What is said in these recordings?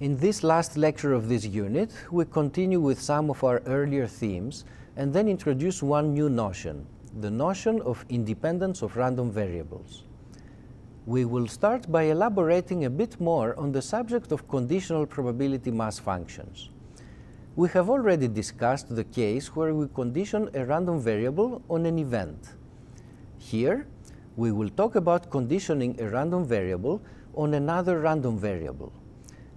In this last lecture of this unit, we continue with some of our earlier themes and then introduce one new notion, the notion of independence of random variables. We will start by elaborating a bit more on the subject of conditional probability mass functions. We have already discussed the case where we condition a random variable on an event. Here, we will talk about conditioning a random variable on another random variable.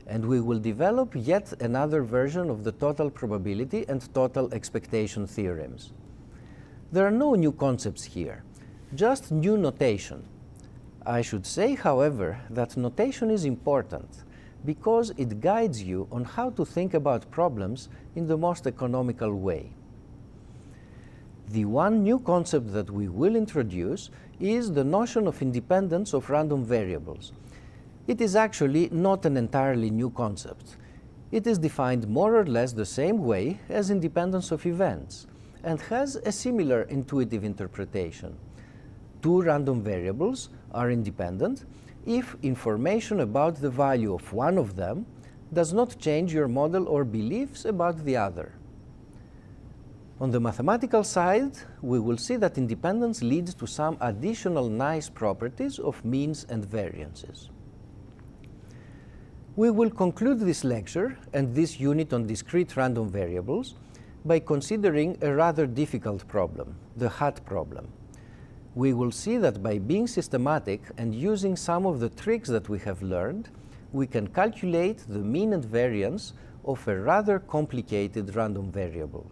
And we will develop yet another version of the total probability and total expectation theorems. There are no new concepts here, just new notation. I should say, however, that notation is important because it guides you on how to think about problems in the most economical way. The one new concept that we will introduce is the notion of independence of random variables. It is actually not an entirely new concept. It is defined more or less the same way as independence of events and has a similar intuitive interpretation. Two random variables are independent if information about the value of one of them does not change your model or beliefs about the other. On the mathematical side, we will see that independence leads to some additional nice properties of means and variances. We will conclude this lecture and this unit on discrete random variables by considering a rather difficult problem, the hat problem. We will see that by being systematic and using some of the tricks that we have learned, we can calculate the mean and variance of a rather complicated random variable.